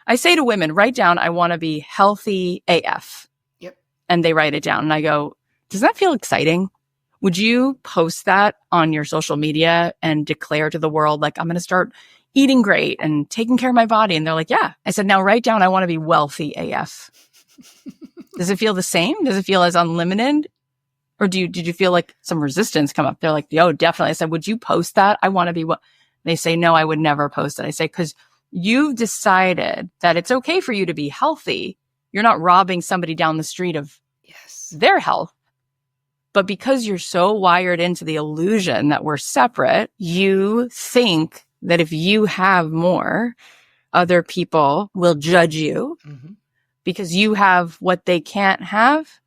I say to women, write down, I want to be healthy AF. Yep. And they write it down. And I go, does that feel exciting? Would you post that on your social media and declare to the world, like, I'm going to start eating great and taking care of my body? And they're like, yeah. I said, now write down, I want to be wealthy AF. Does it feel the same? Does it feel as unlimited? Or did you feel like some resistance come up? They're like, yo, definitely. I said, would you post that? I want to be what? They say, no, I would never post it. I say, because you've decided that it's okay for you to be healthy. You're not robbing somebody down the street of their health. But because you're so wired into the illusion that we're separate, you think that if you have more, other people will judge you because you have what they can't have.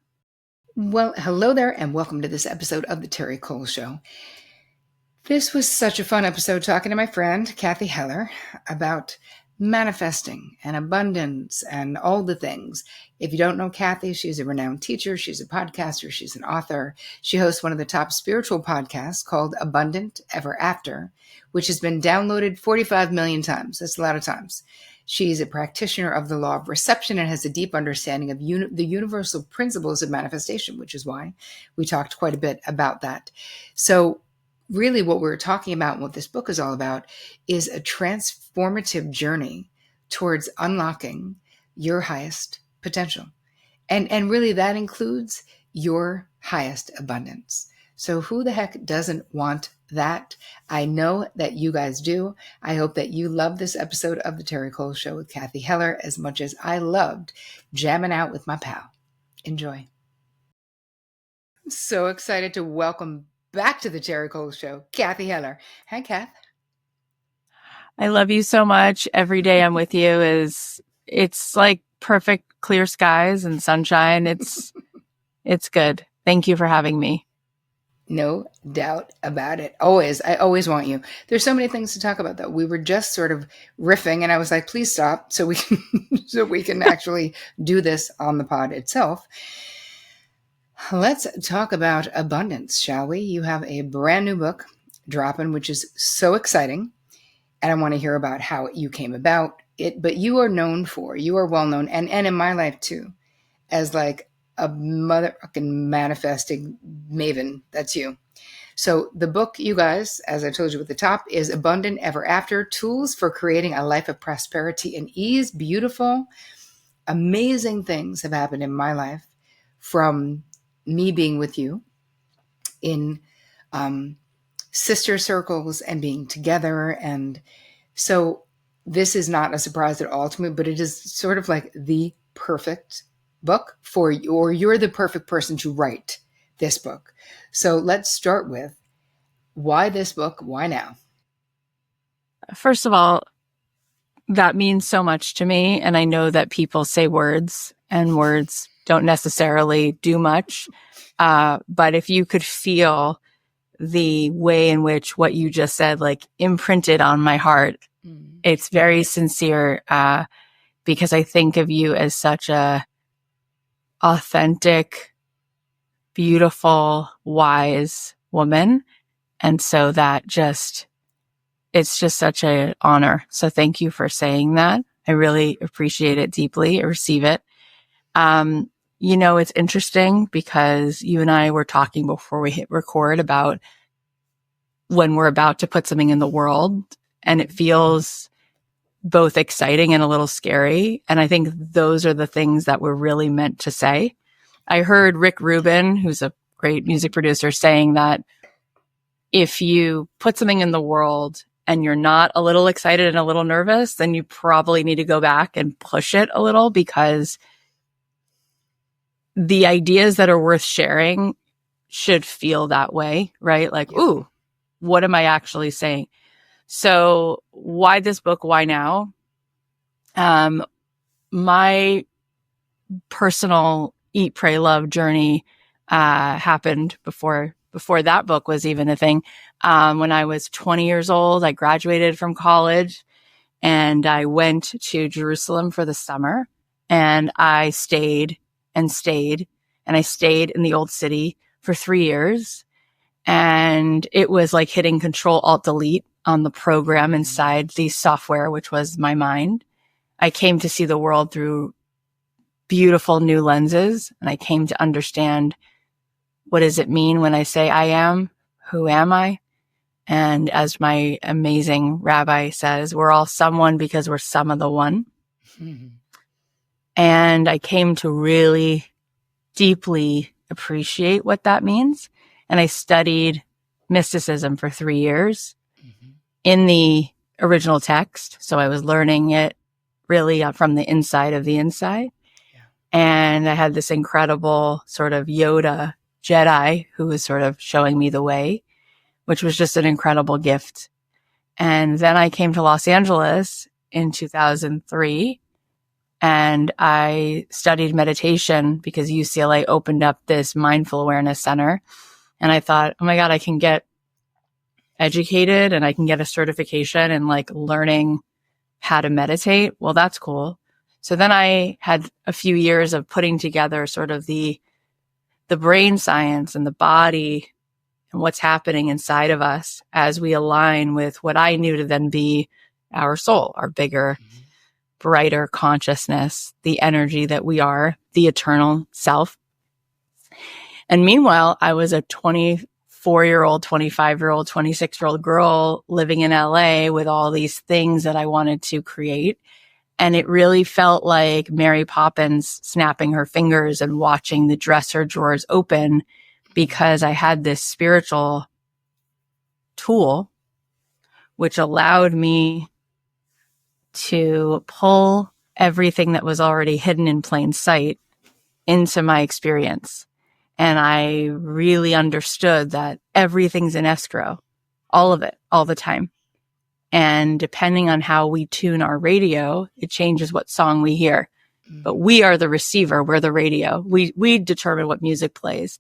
Well, hello there, and welcome to this episode of the Terri Cole Show. This was such a fun episode talking to my friend, Cathy Heller, about manifesting and abundance and all the things. If you don't know Cathy, she's a renowned teacher. She's a podcaster. She's an author. She hosts one of the top spiritual podcasts called Abundant Ever After, which has been downloaded 45 million times. That's a lot of times. She's a practitioner of the law of reception and has a deep understanding of the universal principles of manifestation, which is why we talked quite a bit about that. So really what we're talking about and what this book is all about is a transformative journey towards unlocking your highest potential. And really that includes your highest abundance. So who the heck doesn't want that? I know that you guys do. I hope that you love this episode of the Terri Cole Show with Cathy Heller as much as I loved jamming out with my pal. Enjoy. I'm so excited to welcome back to the Terri Cole Show, Cathy Heller. Hi, Kath. I love you so much. Every day I'm with you it's like perfect clear skies and sunshine. It's good. Thank you for having me. No doubt about it. Always. I always want you. There's so many things to talk about though. We were just sort of riffing and I was like, please stop so we can actually do this on the pod itself. Let's talk about abundance, shall we? You have a brand new book dropping, which is so exciting. And I want to hear about how you came about it. But you are well known, and in my life too, as like a motherfucking manifesting maven. That's you. So the book, you guys, as I told you at the top, is Abundant Ever After, Tools for Creating a Life of Prosperity and Ease. Beautiful, amazing things have happened in my life from me being with you in sister circles and being together. And so this is not a surprise at all to me, but it is sort of like the perfect book for you, or you're the perfect person to write this book. So let's start with why this book? Why now? First of all, that means so much to me. And I know that people say words and words don't necessarily do much. But if you could feel the way in which what you just said, like imprinted on my heart, it's very sincere, because I think of you as such a authentic, beautiful, wise woman. And so it's just such an honor. So thank you for saying that. I really appreciate it deeply. I receive it. It's interesting because you and I were talking before we hit record about when we're about to put something in the world, and it feels both exciting and a little scary. And I think those are the things that we're really meant to say. I heard Rick Rubin, who's a great music producer, saying that if you put something in the world and you're not a little excited and a little nervous, then you probably need to go back and push it a little, because the ideas that are worth sharing should feel that way, right? Like, ooh, what am I actually saying? So why this book? Why now? My personal Eat, Pray, Love journey happened before that book was even a thing. When I was 20 years old, I graduated from college and I went to Jerusalem for the summer, and I stayed and stayed and I stayed in the old city for 3 years. And it was like hitting Control Alt Delete on the program inside the software, which was my mind. I came to see the world through beautiful new lenses. And I came to understand, what does it mean when I say I am? Who am I? And as my amazing rabbi says, we're all someone because we're some of the one. Mm-hmm. And I came to really deeply appreciate what that means. And I studied mysticism for 3 years in the original text. So I was learning it really from the inside of the inside. Yeah. And I had this incredible sort of Yoda Jedi who was sort of showing me the way, which was just an incredible gift. And then I came to Los Angeles in 2003 and I studied meditation because UCLA opened up this mindful awareness center. And I thought, oh my God, I can get educated and I can get a certification in like learning how to meditate. Well, that's cool. So then I had a few years of putting together sort of the brain science and the body and what's happening inside of us as we align with what I knew to then be our soul, our bigger, brighter consciousness, the energy that we are, the eternal self. And meanwhile, I was a 24-year-old, 25-year-old, 26-year-old girl living in LA with all these things that I wanted to create. And it really felt like Mary Poppins snapping her fingers and watching the dresser drawers open because I had this spiritual tool which allowed me to pull everything that was already hidden in plain sight into my experience. And I really understood that everything's in escrow, all of it, all the time. And depending on how we tune our radio, it changes what song we hear. But we are the receiver. We're the radio. We determine what music plays.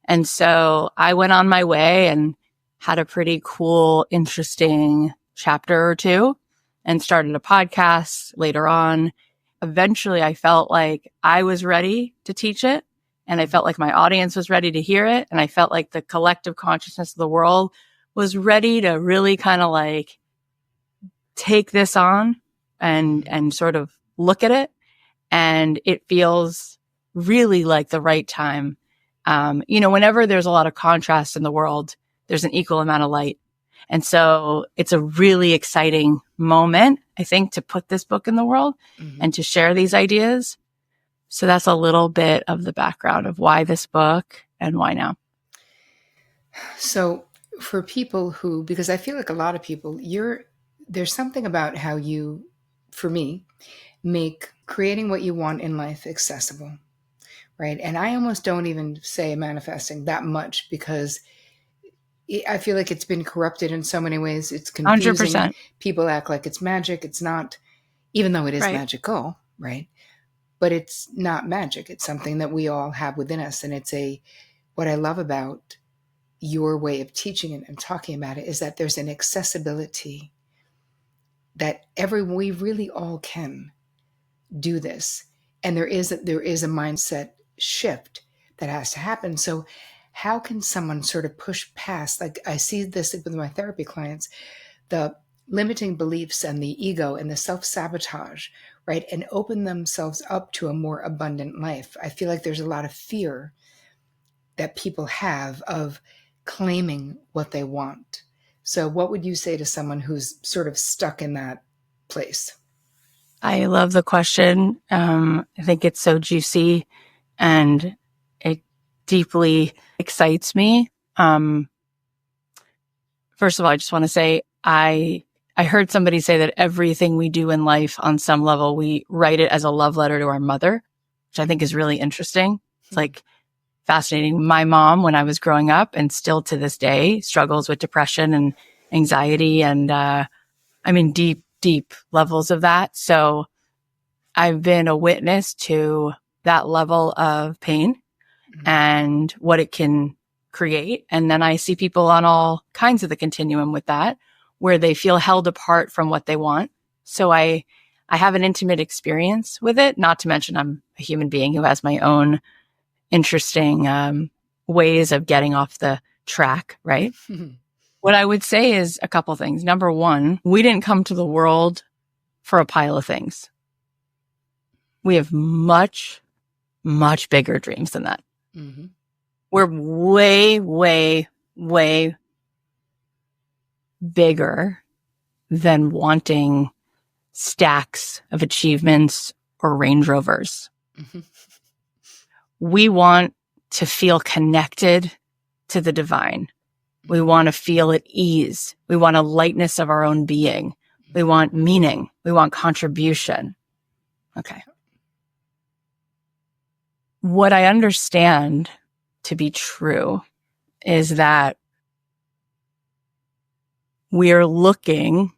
And so I went on my way and had a pretty cool, interesting chapter or two and started a podcast later on. Eventually, I felt like I was ready to teach it. And I felt like my audience was ready to hear it. And I felt like the collective consciousness of the world was ready to really kind of like take this on and sort of look at it. And it feels really like the right time. Whenever there's a lot of contrast in the world, there's an equal amount of light. And so it's a really exciting moment, I think, to put this book in the world and to share these ideas. So that's a little bit of the background of why this book and why now. So for people who, because I feel like a lot of people, there's something about how you, for me, make creating what you want in life accessible, right? And I almost don't even say manifesting that much because I feel like it's been corrupted in so many ways. It's confusing. 100%. People act like it's magic. It's not, even though it is magical, right? But it's not magic. It's something that we all have within us. And what I love about your way of teaching it and talking about it is that there's an accessibility that we really all can do this. And there is a mindset shift that has to happen. So how can someone sort of push past, like I see this with my therapy clients, the limiting beliefs and the ego and the self-sabotage, right? And open themselves up to a more abundant life. I feel like there's a lot of fear that people have of claiming what they want. So what would you say to someone who's sort of stuck in that place? I love the question. I think it's so juicy and it deeply excites me. First of all, I just want to say I heard somebody say that everything we do in life on some level, we write it as a love letter to our mother, which I think is really interesting. It's like fascinating. My mom, when I was growing up and still to this day, struggles with depression and anxiety and, deep, deep levels of that. So I've been a witness to that level of pain and what it can create. And then I see people on all kinds of the continuum with that, where they feel held apart from what they want. So I have an intimate experience with it, not to mention I'm a human being who has my own interesting ways of getting off the track, right? What I would say is a couple things. Number one, we didn't come to the world for a pile of things. We have much, much bigger dreams than that. Mm-hmm. We're way, way, way bigger than wanting stacks of achievements or Range Rovers. Mm-hmm. We want to feel connected to the divine. We want to feel at ease. We want a lightness of our own being. We want meaning. We want contribution. Okay. What I understand to be true is that we're looking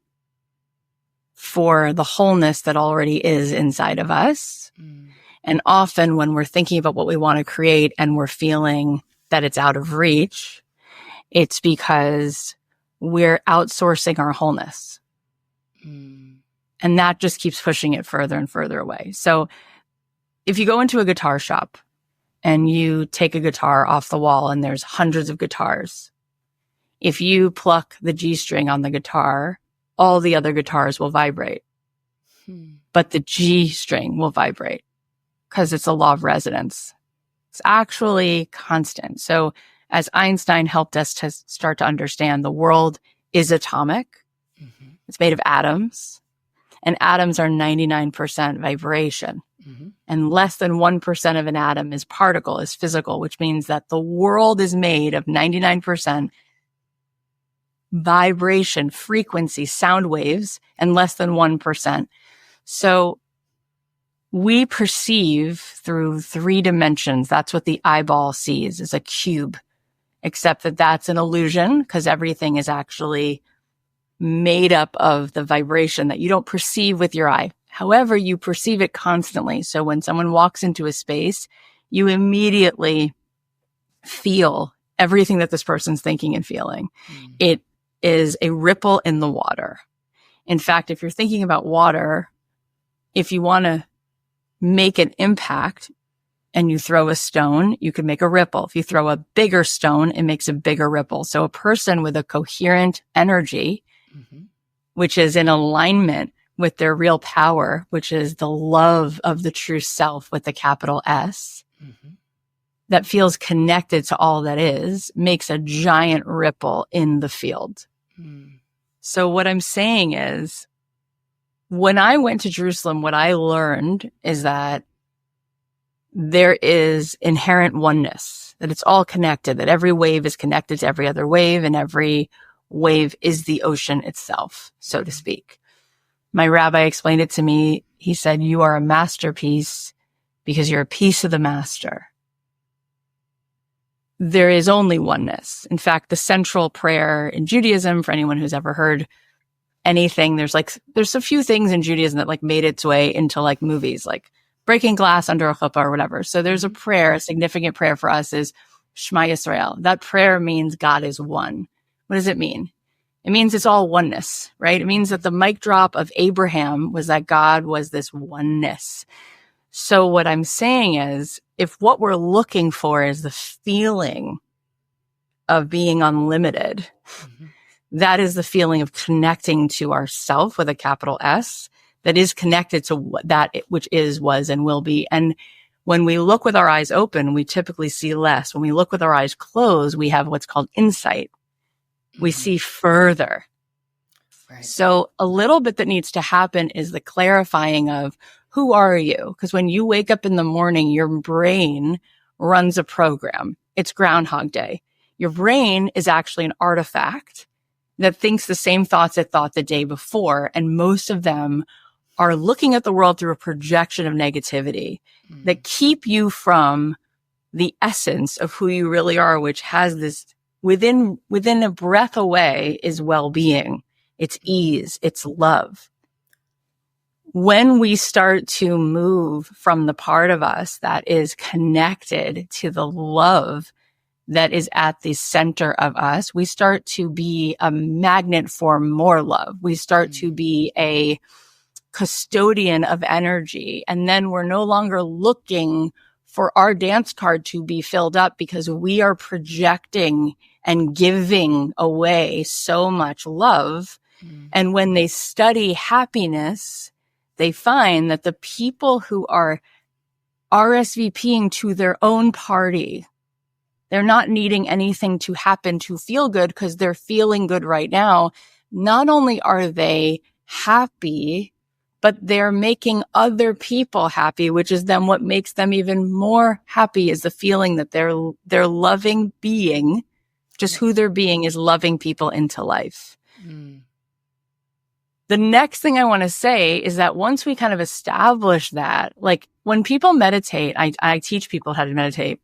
for the wholeness that already is inside of us. Mm. And often when we're thinking about what we want to create and we're feeling that it's out of reach, it's because we're outsourcing our wholeness. Mm. And that just keeps pushing it further and further away. So if you go into a guitar shop and you take a guitar off the wall and there's hundreds of guitars, if you pluck the G string on the guitar, all the other guitars will vibrate. But the G string will vibrate because it's a law of resonance. It's actually constant. So as Einstein helped us to start to understand, the world is atomic. Mm-hmm. It's made of atoms, and atoms are 99% vibration. Mm-hmm. And less than 1% of an atom is particle, is physical, which means that the world is made of 99% vibration, frequency, sound waves, and less than 1%. So we perceive through 3 dimensions. That's what the eyeball sees, is a cube, except that that's an illusion because everything is actually made up of the vibration that you don't perceive with your eye. However, you perceive it constantly. So when someone walks into a space, you immediately feel everything that this person's thinking and feeling. Mm. It is a ripple in the water. In fact, if you're thinking about water, if you want to make an impact and you throw a stone, you can make a ripple. If you throw a bigger stone, it makes a bigger ripple. So a person with a coherent energy, mm-hmm. which is in alignment with their real power, which is the love of the true self with the capital S, mm-hmm. that feels connected to all that is, makes a giant ripple in the field. Mm. So what I'm saying is, when I went to Jerusalem, what I learned is that there is inherent oneness, that it's all connected, that every wave is connected to every other wave, and every wave is the ocean itself, so to speak. My rabbi explained it to me. He said, you are a masterpiece because you're a piece of the master. There is only oneness. In fact, the central prayer in Judaism, for anyone who's ever heard anything, there's a few things in Judaism that made its way into movies, like breaking glass under a chuppah or whatever. So there's a prayer, a significant prayer for us is Shema Yisrael. That prayer means God is one. What does it mean? It means it's all oneness, right? It means that the mic drop of Abraham was that God was this oneness. So what I'm saying is, if what we're looking for is the feeling of being unlimited, mm-hmm. that is the feeling of connecting to ourself with a capital S, that is connected to that which is, was, and will be. And when we look with our eyes open, we typically see less. When we look with our eyes closed, we have what's called insight. Mm-hmm. We see further. Right. So a little bit that needs to happen is the clarifying of, who are you? Because when you wake up in the morning, your brain runs a program. It's Groundhog Day. Your brain is actually an artifact that thinks the same thoughts it thought the day before. And most of them are looking at the world through a projection of negativity that keep you from the essence of who you really are, which has this within a breath away is well-being. It's ease. It's love. When we start to move from the part of us that is connected to the love that is at the center of us, we start to be a magnet for more love. We start to be a custodian of energy. And then we're no longer looking for our dance card to be filled up because we are projecting and giving away so much love. And when they study happiness, they find that the people who are RSVPing to their own party, they're not needing anything to happen to feel good because they're feeling good right now. Not only are they happy, but they're making other people happy, which is then what makes them even more happy, is the feeling that they're loving being, just who they're being is loving people into life. Mm. The next thing I want to say is that once we kind of establish that, like when people meditate, I teach people how to meditate.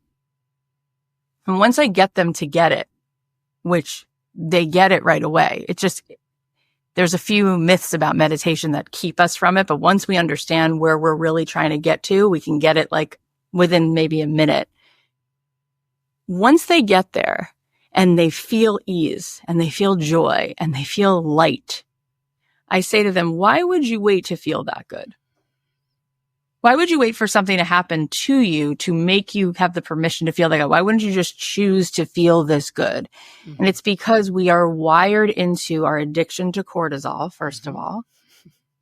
And once I get them to get it, which they get it right away, there's a few myths about meditation that keep us from it. But once we understand where we're really trying to get to, we can get it like within maybe a minute. Once they get there and they feel ease and they feel joy and they feel light, I say to them, why would you wait to feel that good? Why would you wait for something to happen to you to make you have the permission to feel that good? Why wouldn't you just choose to feel this good? Mm-hmm. And it's because we are wired into our addiction to cortisol, first of all.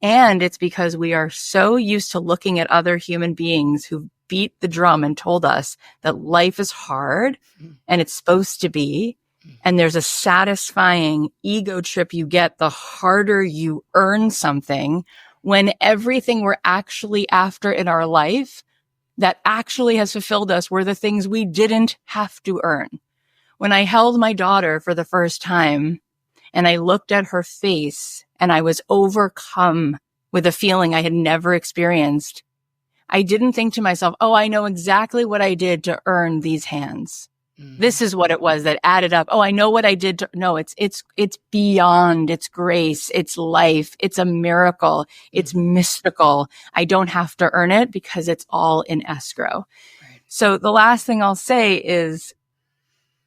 And it's because we are so used to looking at other human beings who beat the drum and told us that life is hard and it's supposed to be. And there's a satisfying ego trip you get the harder you earn something, when everything we're actually after in our life that actually has fulfilled us were the things we didn't have to earn. When I held my daughter for the first time and I looked at her face and I was overcome with a feeling I had never experienced, I didn't think to myself, oh, I know exactly what I did to earn these hands. This is what it was that added up. Oh, I know what I did to, no, it's beyond, it's grace, it's life, it's a miracle, it's mystical. I don't have to earn it because it's all in escrow. Right. So the last thing I'll say is,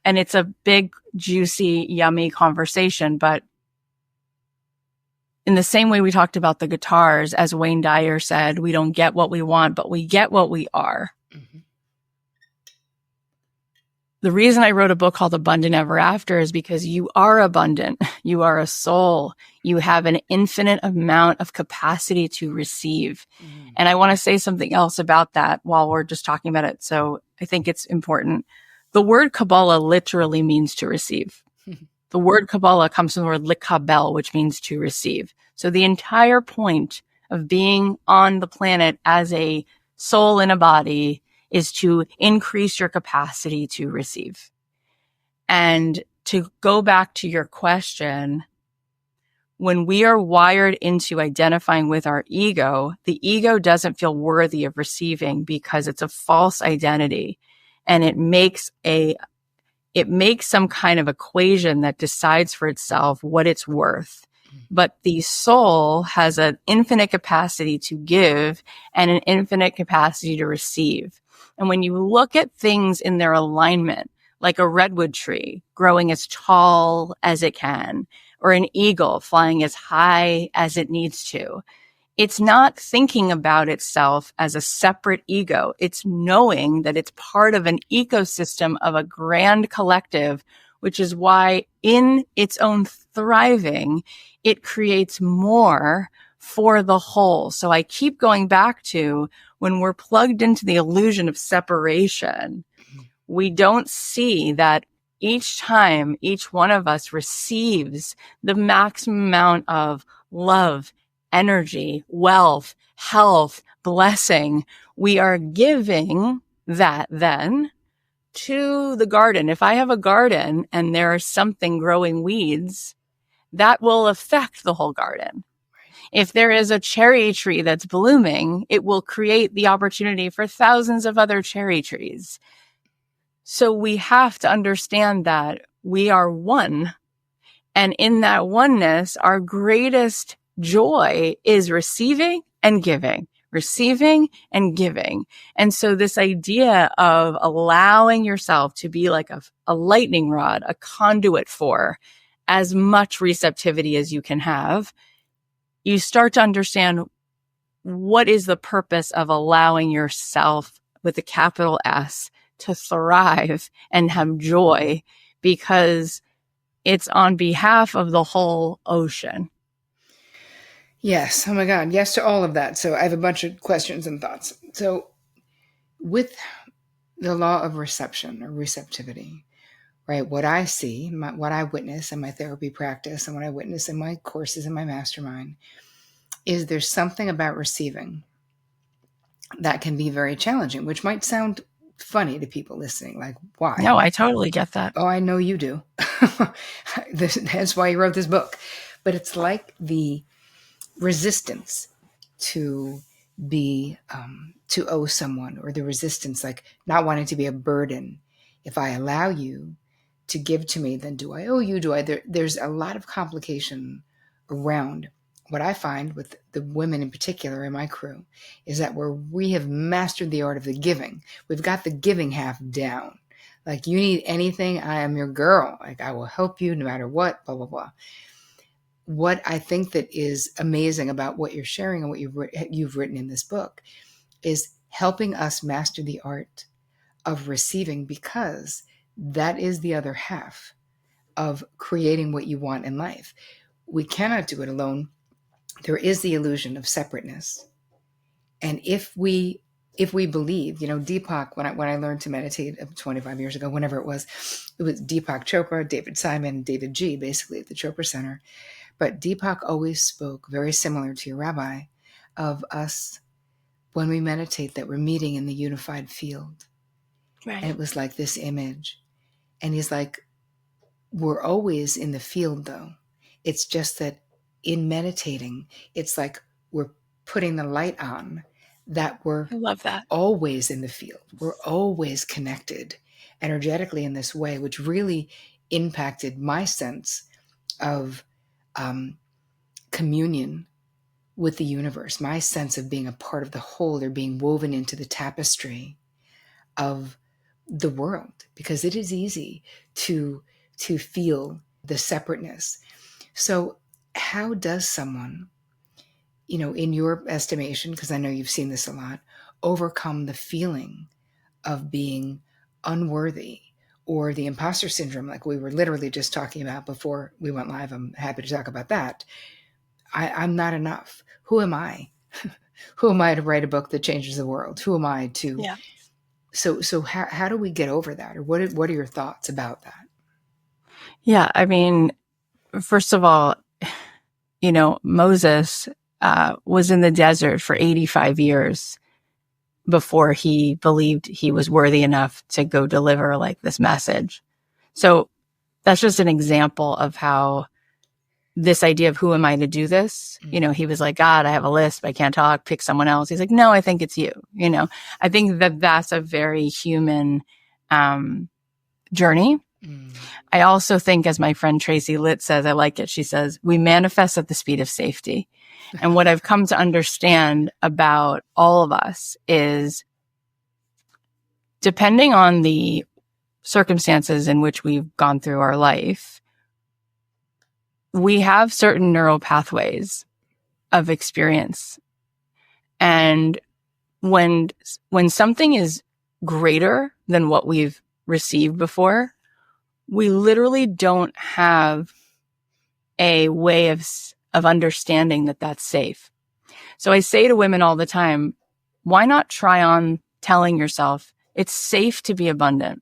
and it's a big, juicy, yummy conversation, but in the same way we talked about the guitars, as Wayne Dyer said, we don't get what we want, but we get what we are. Mm-hmm. The reason I wrote a book called Abundant Ever After is because you are abundant. You are a soul. You have an infinite amount of capacity to receive. Mm. And I want to say something else about that while we're just talking about it. So I think it's important. The word Kabbalah literally means to receive. The word Kabbalah comes from the word likabel, which means to receive. So the entire point of being on the planet as a soul in a body is to increase your capacity to receive. And to go back to your question, when we are wired into identifying with our ego, the ego doesn't feel worthy of receiving because it's a false identity. And it makes some kind of equation that decides for itself what it's worth. But the soul has an infinite capacity to give and an infinite capacity to receive. And when you look at things in their alignment, like a redwood tree growing as tall as it can, or an eagle flying as high as it needs to, it's not thinking about itself as a separate ego. It's knowing that it's part of an ecosystem of a grand collective, which is why in its own thriving, it creates more for the whole. So I keep going back to when we're plugged into the illusion of separation, we don't see that each time each one of us receives the maximum amount of love, energy, wealth, health, blessing, we are giving that then to the garden. If I have a garden and there is something growing weeds, that will affect the whole garden. If there is a cherry tree that's blooming, it will create the opportunity for thousands of other cherry trees. So we have to understand that we are one. And in that oneness, our greatest joy is receiving and giving. Receiving and giving. And so this idea of allowing yourself to be like a lightning rod, a conduit for as much receptivity as you can have, you start to understand what is the purpose of allowing yourself with a capital S to thrive and have joy, because it's on behalf of the whole ocean. Yes. Oh my God. Yes to all of that. So I have a bunch of questions and thoughts. So with the law of reception or receptivity, right? What I see, what I witness in my therapy practice and what I witness in my courses and my mastermind is there's something about receiving that can be very challenging, which might sound funny to people listening. Like, why? No, I totally get that. Oh, I know you do. That's why you wrote this book. But it's like the resistance to be to owe someone, or the resistance, like not wanting to be a burden. If I allow you to give to me, then do I owe you? There's a lot of complication around. What I find with the women in particular in my crew is that we have mastered the art of the giving. We've got the giving half down. Like, you need anything, I am your girl. Like, I will help you no matter what, blah, blah, blah. What I think that is amazing about what you're sharing and what you've written in this book is helping us master the art of receiving, because that is the other half of creating what you want in life. We cannot do it alone. There is the illusion of separateness. And if we believe, Deepak, when I learned to meditate 25 years ago, whenever it was Deepak Chopra, David Simon, David G, basically at the Chopra Center. But Deepak always spoke very similar to your rabbi of us when we meditate, that we're meeting in the unified field. Right. And it was like this image. And he's like, we're always in the field though. It's just that in meditating, it's like we're putting the light on, that we're I love that. always in the field. We're always connected energetically in this way, which really impacted my sense of communion with the universe, my sense of being a part of the whole, or being woven into the tapestry of the world, because it is easy to feel the separateness. So how does someone, in your estimation, because I know you've seen this a lot, overcome the feeling of being unworthy, or the imposter syndrome, like we were literally just talking about before we went live? I'm happy to talk about that. I'm not enough. Who am I? Who am I to write a book that changes the world? Who am I to? Yeah. So how do we get over that? Or what are your thoughts about that? Yeah. I mean, first of all, Moses was in the desert for 85 years before he believed he was worthy enough to go deliver like this message. So that's just an example of how this idea of who am I to do this? He was like, God, I have a list, I can't talk, pick someone else. He's like, no, I think it's you. I think that that's a very human journey. I also think, as my friend Tracy Litt says, I like it. She says, we manifest at the speed of safety. And what I've come to understand about all of us is, depending on the circumstances in which we've gone through our life, we have certain neural pathways of experience. And when something is greater than what we've received before, we literally don't have a way of understanding that that's safe. So I say to women all the time, why not try on telling yourself it's safe to be abundant?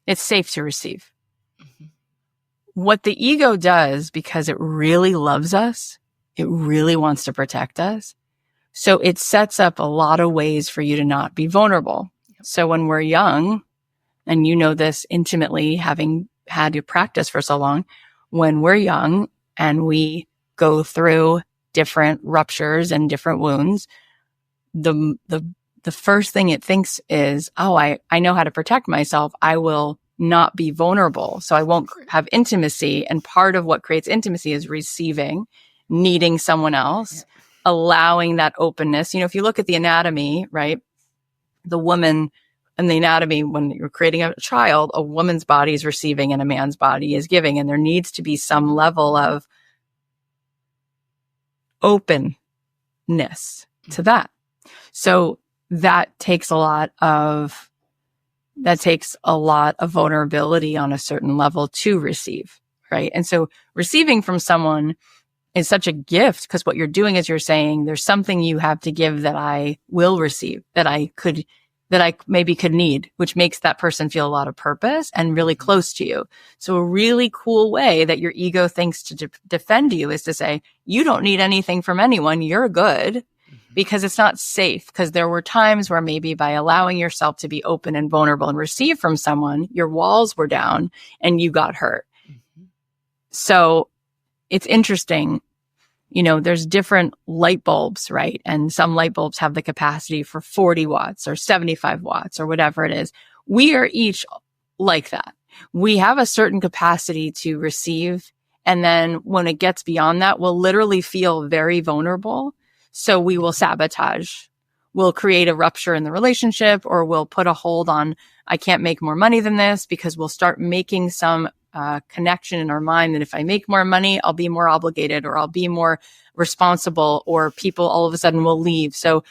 It's safe to receive. Mm-hmm. What the ego does, because it really loves us, it really wants to protect us. So it sets up a lot of ways for you to not be vulnerable. Yep. So when we're young, and you know this intimately, having had your practice for so long, when we're young and we go through different ruptures and different wounds, the first thing it thinks is, oh, I know how to protect myself. I will not be vulnerable. So I won't have intimacy. And part of what creates intimacy is receiving, needing someone else, allowing that openness. If you look at the anatomy, right? The woman in the anatomy, when you're creating a child, a woman's body is receiving and a man's body is giving. And there needs to be some level of openness to that. So that takes a lot of vulnerability on a certain level to receive, right? And so receiving from someone is such a gift, because what you're doing is you're saying there's something you have to give that I will receive, that I maybe could need, which makes that person feel a lot of purpose and really close to you. So a really cool way that your ego thinks to defend you is to say, you don't need anything from anyone. You're good, because it's not safe. Because there were times where maybe by allowing yourself to be open and vulnerable and receive from someone, your walls were down and you got hurt. So it's interesting. There's different light bulbs, right? And some light bulbs have the capacity for 40 watts or 75 watts or whatever it is. We are each like that. We have a certain capacity to receive. And then when it gets beyond that, we'll literally feel very vulnerable. So we will sabotage. We'll create a rupture in the relationship, or we'll put a hold on, I can't make more money than this, because we'll start making some connection in our mind that if I make more money, I'll be more obligated, or I'll be more responsible, or people all of a sudden will leave. So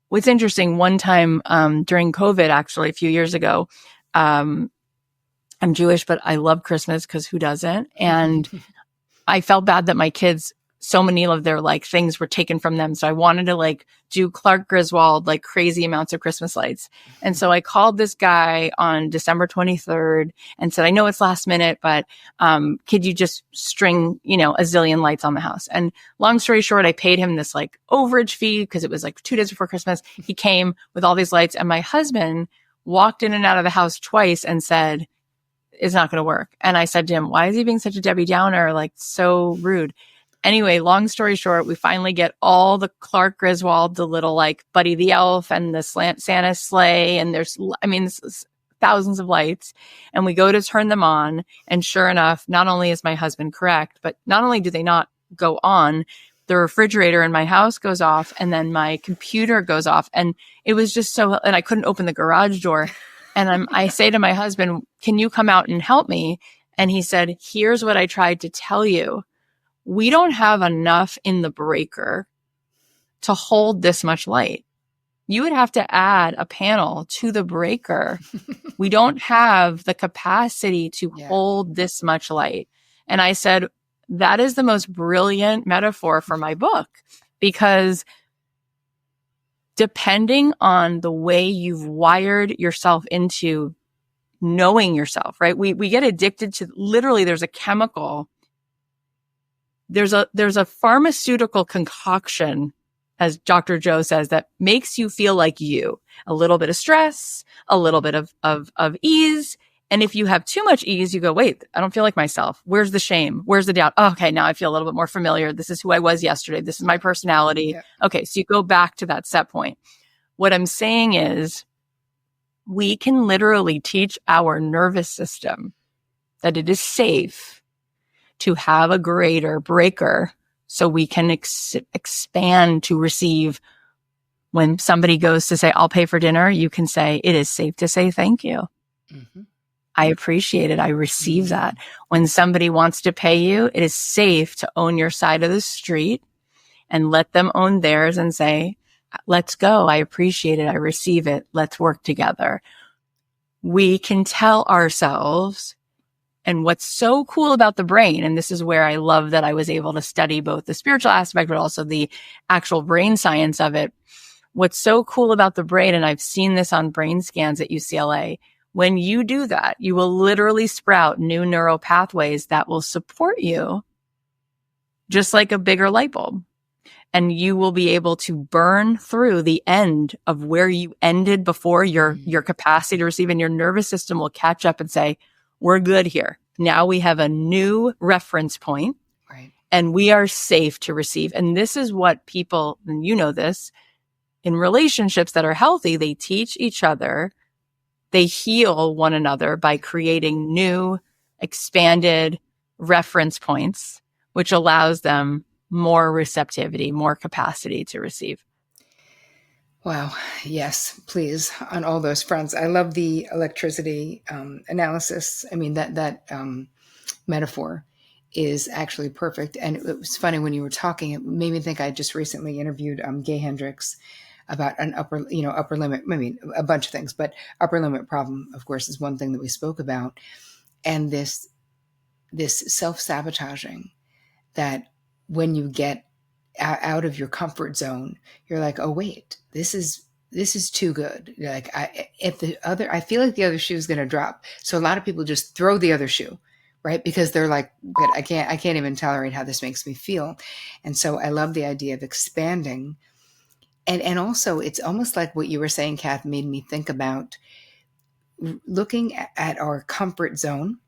what's interesting, one time during COVID, actually a few years ago, I'm Jewish, but I love Christmas, because who doesn't? And I felt bad that my kids, so many of their things were taken from them. So I wanted to do Clark Griswold, crazy amounts of Christmas lights. And so I called this guy on December 23rd and said, I know it's last minute, but could you just string, a zillion lights on the house? And long story short, I paid him this overage fee, because it was 2 days before Christmas. He came with all these lights, and my husband walked in and out of the house twice and said, it's not going to work. And I said to him, why is he being such a Debbie Downer? So rude. Anyway, long story short, we finally get all the Clark Griswold, the little Buddy the Elf and the Santa sleigh. And there's thousands of lights, and we go to turn them on. And sure enough, not only is my husband correct, but not only do they not go on, the refrigerator in my house goes off, and then my computer goes off. And it was just and I couldn't open the garage door. And I say to my husband, can you come out and help me? And he said, here's what I tried to tell you. We don't have enough in the breaker to hold this much light. You would have to add a panel to the breaker. We don't have the capacity to hold this much light. And I said, that is the most brilliant metaphor for my book, because depending on the way you've wired yourself into knowing yourself, right? We get addicted to, literally, there's a chemical. There's a pharmaceutical concoction, as Dr. Joe says, that makes you feel like you. A little bit of stress, a little bit of ease. And if you have too much ease, you go, wait, I don't feel like myself. Where's the shame? Where's the doubt? Oh, okay, now I feel a little bit more familiar. This is who I was yesterday. This is my personality. Yeah. Okay, so you go back to that set point. What I'm saying is, we can literally teach our nervous system that it is safe to have a greater breaker, so we can expand to receive. When somebody goes to say, I'll pay for dinner, you can say, it is safe to say thank you. Mm-hmm. I appreciate it. I receive that. When somebody wants to pay you, it is safe to own your side of the street and let them own theirs and say, let's go. I appreciate it. I receive it. Let's work together. We can tell ourselves. And what's so cool about the brain, and this is where I love that I was able to study both the spiritual aspect, but also the actual brain science of it. What's so cool about the brain, and I've seen this on brain scans at UCLA, when you do that, you will literally sprout new neural pathways that will support you, just like a bigger light bulb. And you will be able to burn through the end of where you ended before, your capacity to receive, and your nervous system will catch up and say, we're good here. Now we have a new reference point, right? And we are safe to receive. And this is what people, and you know this, in relationships that are healthy, they teach each other, they heal one another by creating new, expanded reference points, which allows them more receptivity, more capacity to receive. Wow. Yes, please. On all those fronts. I love the electricity analysis. I mean, that metaphor is actually perfect. And it was funny when you were talking, it made me think I just recently interviewed Gay Hendricks about an upper limit. I mean, a bunch of things, but upper limit problem, of course, is one thing that we spoke about. And this self-sabotaging that when you get out of your comfort zone, you're like, oh wait, this is too good. You're like, I feel like the other shoe is going to drop. So a lot of people just throw the other shoe, right? Because they're like, I can't even tolerate how this makes me feel. And so I love the idea of expanding. And also it's almost like what you were saying, Kath, made me think about looking at our comfort zone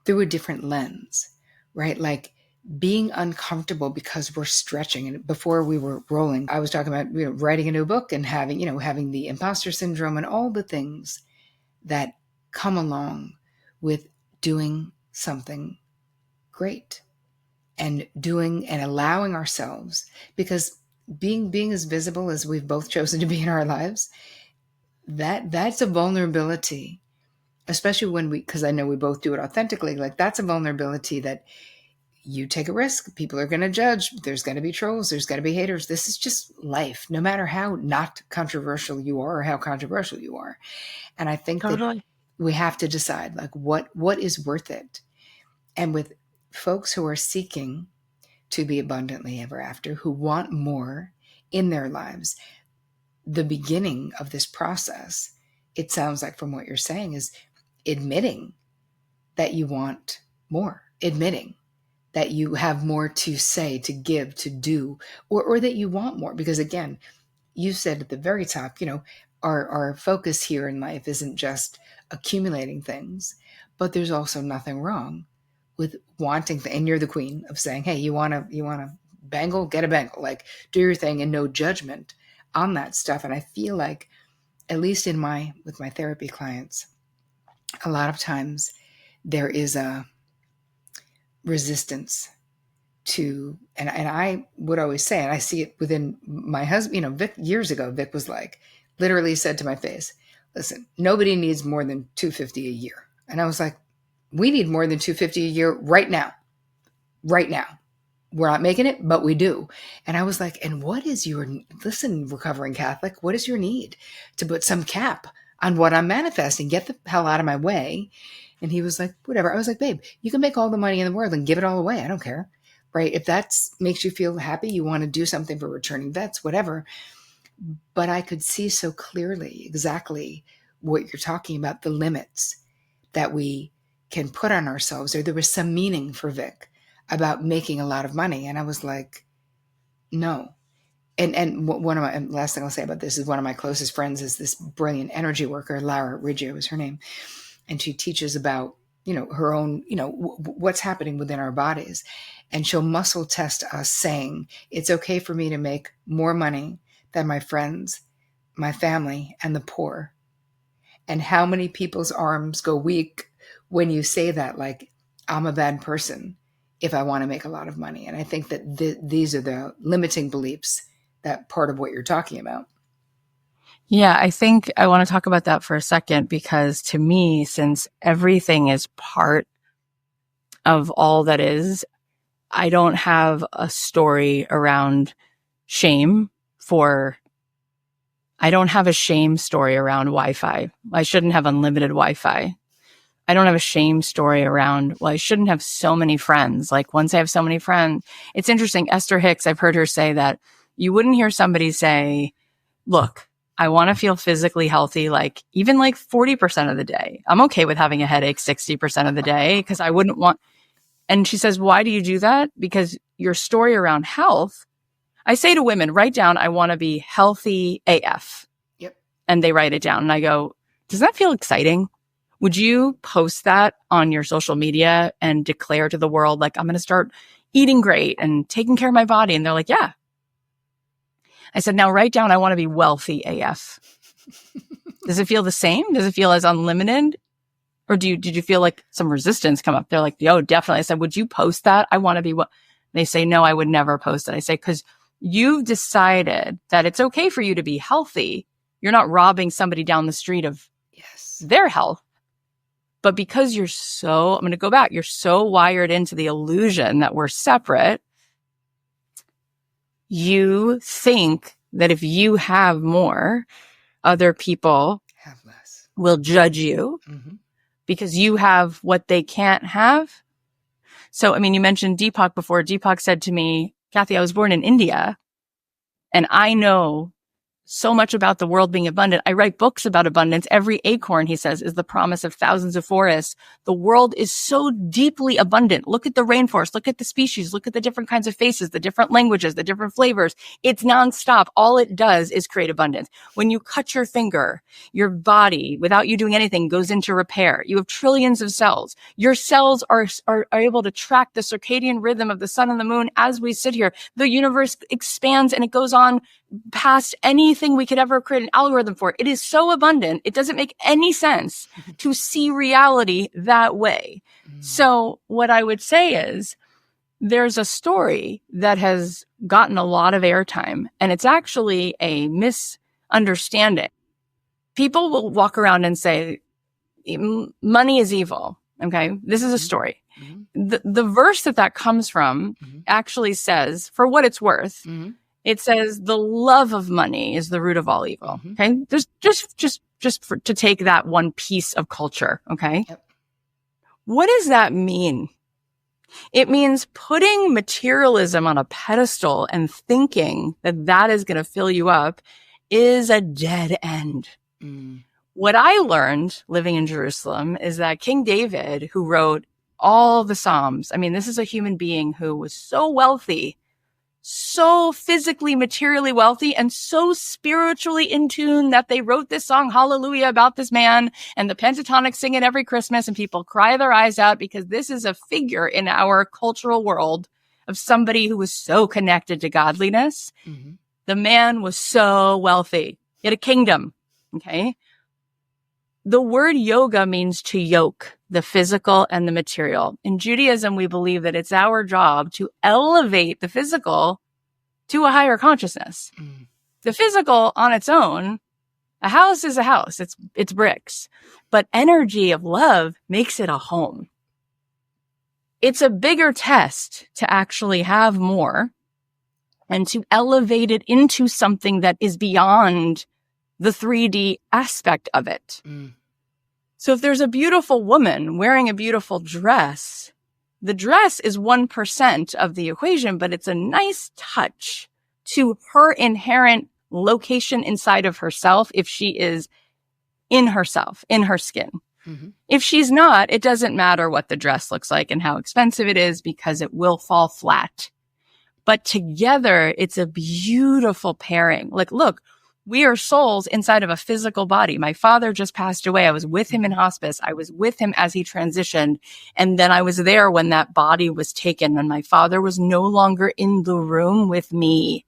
through a different lens, right? Like being uncomfortable because we're stretching. And before we were rolling, I was talking about, writing a new book and having the imposter syndrome and all the things that come along with doing something great and doing and allowing ourselves, because being as visible as we've both chosen to be in our lives, that's a vulnerability, especially when because I know we both do it authentically. Like that's a vulnerability that you take a risk. People are going to judge. There's going to be trolls. There's going to be haters. This is just life, no matter how not controversial you are or how controversial you are. And I think that Totally. we have to decide like what is worth it. And with folks who are seeking to be abundantly ever after, who want more in their lives, the beginning of this process, it sounds like from what you're saying, is admitting that you want more, admitting that you have more to say, to give, to do, or that you want more. Because again, you said at the very top, our focus here in life isn't just accumulating things, but there's also nothing wrong with wanting and you're the queen of saying, hey, you want a bangle, get a bangle, like do your thing, and no judgment on that stuff. And I feel like, at least with my therapy clients, a lot of times there is a resistance to, and I would always say, and I see it within my husband, Vic, years ago, Vic was like, literally said to my face, listen, nobody needs more than $250 a year. And I was like, we need more than $250 a year right now. Right now. We're not making it, but we do. And I was like, and what is listen, recovering Catholic, what is your need to put some cap on what I'm manifesting? Get the hell out of my way. And he was like, whatever. I was like, babe, you can make all the money in the world and give it all away. I don't care. Right? If that makes you feel happy, you want to do something for returning vets, whatever. But I could see so clearly exactly what you're talking about, the limits that we can put on ourselves. Or there was some meaning for Vic about making a lot of money. And I was like, no. And one of my, and last thing I'll say about this is one of my closest friends is this brilliant energy worker, Lara Riggio is her name. And she teaches about, her own, what's happening within our bodies. And she'll muscle test us saying, it's okay for me to make more money than my friends, my family, and the poor. And how many people's arms go weak when you say that, like, I'm a bad person if I want to make a lot of money. And I think that these are the limiting beliefs, that part of what you're talking about. Yeah, I think I want to talk about that for a second, because to me, since everything is part of all that is, I don't have a story around shame I don't have a shame story around Wi-Fi. I shouldn't have unlimited Wi-Fi. I don't have a shame story around, well, I shouldn't have so many friends. Like once I have so many friends, it's interesting. Esther Hicks, I've heard her say that you wouldn't hear somebody say, look, I want to feel physically healthy, like even like 40% of the day. I'm okay with having a headache 60% of the day because I wouldn't want. And she says, why do you do that? Because your story around health, I say to women, write down, I want to be healthy AF. Yep. And they write it down. And I go, does that feel exciting? Would you post that on your social media and declare to the world, like, I'm going to start eating great and taking care of my body? And they're like, yeah. I said, now write down, I want to be wealthy AF. Does it feel the same? Does it feel as unlimited? Or did you feel like some resistance come up? They're like, oh, definitely. I said, would you post that? I want to be what? They say, no, I would never post it. I say, because you've decided that it's okay for you to be healthy. You're not robbing somebody down the street of their health. But because I'm going to go back, you're so wired into the illusion that we're separate, you think that if you have more, other people have less, will judge you because you have what they can't have. So, I mean, you mentioned Deepak before. Deepak said to me, Cathy, I was born in India and I know so much about the world being abundant. I write books about abundance. Every acorn, he says, is the promise of thousands of forests. The world is so deeply abundant. Look at the rainforest. Look at the species. Look at the different kinds of faces, the different languages, the different flavors. It's nonstop. All it does is create abundance. When you cut your finger, your body, without you doing anything, goes into repair. You have trillions of cells. Your cells are able to track the circadian rhythm of the sun and the moon as we sit here. The universe expands and it goes on past anything we could ever create an algorithm for. It is so abundant. It doesn't make any sense to see reality that way. So what I would say is there's a story that has gotten a lot of airtime, and it's actually a misunderstanding. People will walk around and say, money is evil. Okay. This is a story. The verse that comes from actually says, for what it's worth, it says the love of money is the root of all evil. Okay. There's to take that one piece of culture. Okay. Yep. What does that mean? It means putting materialism on a pedestal and thinking that is going to fill you up is a dead end. What I learned living in Jerusalem is that King David, who wrote all the Psalms, I mean, this is a human being who was so wealthy, so physically, materially wealthy, and so spiritually in tune that they wrote this song, Hallelujah, about this man, and the Pentatonic sing it every Christmas, and people cry their eyes out because this is a figure in our cultural world of somebody who was so connected to godliness. The man was so wealthy. He had a kingdom. Okay. The word yoga means to yoke the physical and the material. In Judaism, we believe that it's our job to elevate the physical to a higher consciousness. The physical on its own, a house is a house. It's bricks, but energy of love makes it a home. It's a bigger test to actually have more and to elevate it into something that is beyond the 3D aspect of it. So if there's a beautiful woman wearing a beautiful dress, the dress is 1% of the equation, but it's a nice touch to her inherent location inside of herself if she is in herself, in her skin. If she's not, it doesn't matter what the dress looks like and how expensive it is because it will fall flat. But together, it's a beautiful pairing. Like, look, we are souls inside of a physical body. My father just passed away. I was with him in hospice. I was with him as he transitioned. And then I was there when that body was taken and my father was no longer in the room with me.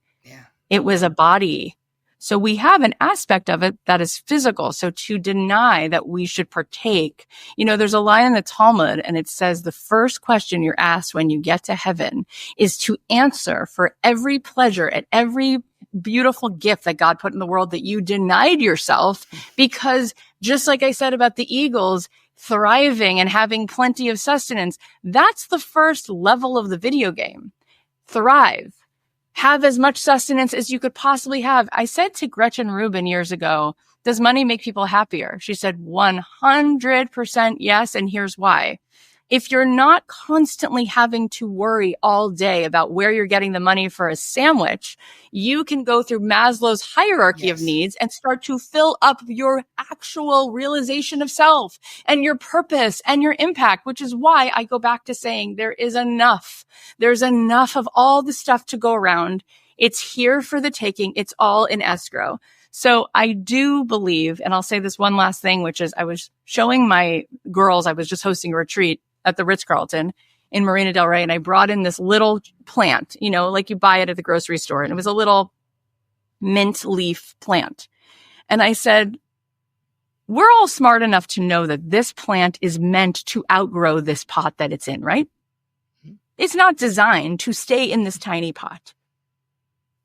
It was a body. So we have an aspect of it that is physical. So to deny that we should partake, there's a line in the Talmud and it says the first question you're asked when you get to heaven is to answer for every pleasure and every beautiful gift that God put in the world that you denied yourself, because just like I said about the eagles thriving and having plenty of sustenance, that's the first level of the video game. Thrive. Have as much sustenance as you could possibly have. I said to Gretchen Rubin years ago, does money make people happier? She said 100% yes, and here's why. If you're not constantly having to worry all day about where you're getting the money for a sandwich, you can go through Maslow's hierarchy of needs and start to fill up your actual realization of self and your purpose and your impact, which is why I go back to saying there is enough. There's enough of all the stuff to go around. It's here for the taking. It's all in escrow. So I do believe, and I'll say this one last thing, which is I was showing my girls, I was just hosting a retreat at the Ritz-Carlton in Marina Del Rey. And I brought in this little plant, like you buy it at the grocery store. And it was a little mint leaf plant. And I said, we're all smart enough to know that this plant is meant to outgrow this pot that it's in, right? It's not designed to stay in this tiny pot.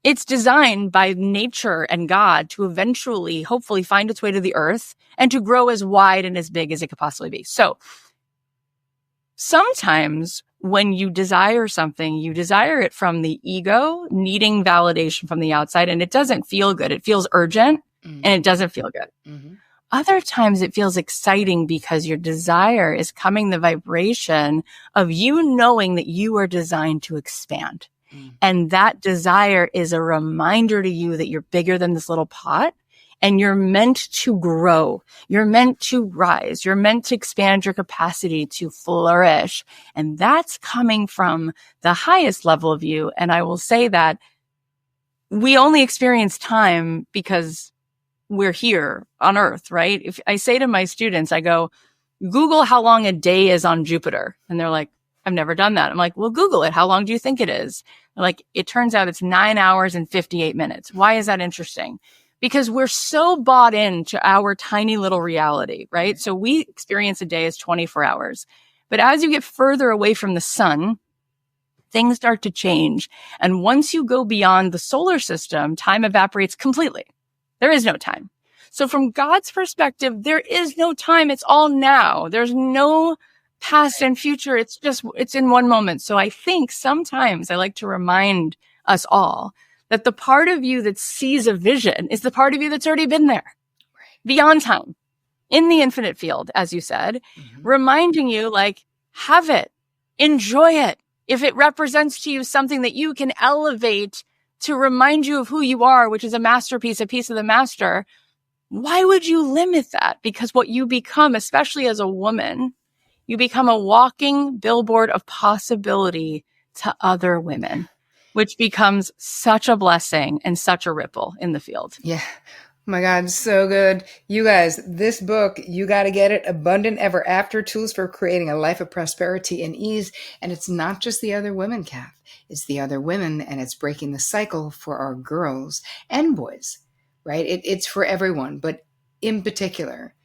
It's designed by nature and God to eventually, hopefully, find its way to the earth and to grow as wide and as big as it could possibly be. So sometimes when you desire something, you desire it from the ego, needing validation from the outside, and it doesn't feel good. It feels urgent and it doesn't feel good. Other times it feels exciting because your desire is coming the vibration of you knowing that you are designed to expand. And that desire is a reminder to you that you're bigger than this little pot and you're meant to grow. You're meant to rise. You're meant to expand your capacity to flourish. And that's coming from the highest level of you. And I will say that we only experience time because we're here on Earth, right? If I say to my students, I go, Google how long a day is on Jupiter. And they're like, I've never done that. I'm like, well, Google it. How long do you think it is? They're like, it turns out it's 9 hours and 58 minutes. Why is that interesting? Because we're so bought into our tiny little reality, right? So we experience a day as 24 hours. But as you get further away from the sun, things start to change. And once you go beyond the solar system, time evaporates completely. There is no time. So from God's perspective, there is no time. It's all now. There's no past and future. It's in one moment. So I think sometimes I like to remind us all that the part of you that sees a vision is the part of you that's already been there, beyond time, in the infinite field, as you said, reminding you, like, have it, enjoy it. If it represents to you something that you can elevate to remind you of who you are, which is a masterpiece, a piece of the master, why would you limit that? Because what you become, especially as a woman, you become a walking billboard of possibility to other women, which becomes such a blessing and such a ripple in the field. Yeah. Oh my God, so good. You guys, this book, you got to get it. Abundant Ever After, Tools for Creating a Life of Prosperity and Ease. And it's not just the other women, Kath. It's the other women, and it's breaking the cycle for our girls and boys, right? It's for everyone, but in particular,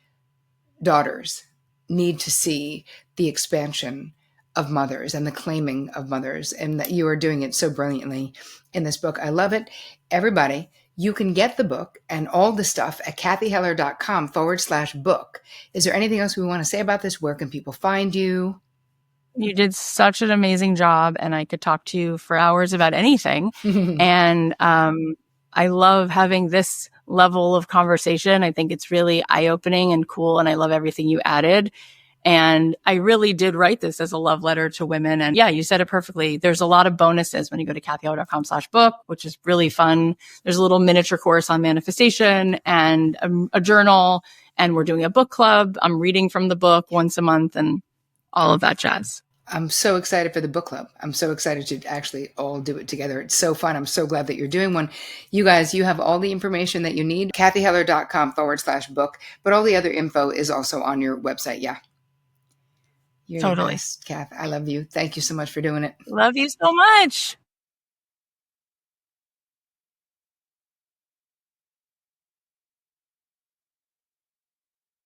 daughters need to see the expansion of mothers and the claiming of mothers, and that you are doing it so brilliantly in this book. I love it. Everybody, you can get the book and all the stuff at cathyheller.com/book. Is there anything else we want to say about this? Where can people find you? You did such an amazing job, and I could talk to you for hours about anything. And I love having this level of conversation. I think it's really eye-opening and cool, and I love everything you added. And I really did write this as a love letter to women. And yeah, you said it perfectly. There's a lot of bonuses when you go to cathyheller.com/book, which is really fun. There's a little miniature course on manifestation and a journal, and we're doing a book club. I'm reading from the book once a month and all of that jazz. I'm so excited for the book club. I'm so excited to actually all do it together. It's so fun. I'm so glad that you're doing one. You guys, you have all the information that you need. cathyheller.com/book, but all the other info is also on your website. Yeah. You're Totally. the best, Kath. I love you. Thank you so much for doing it. Love you so much.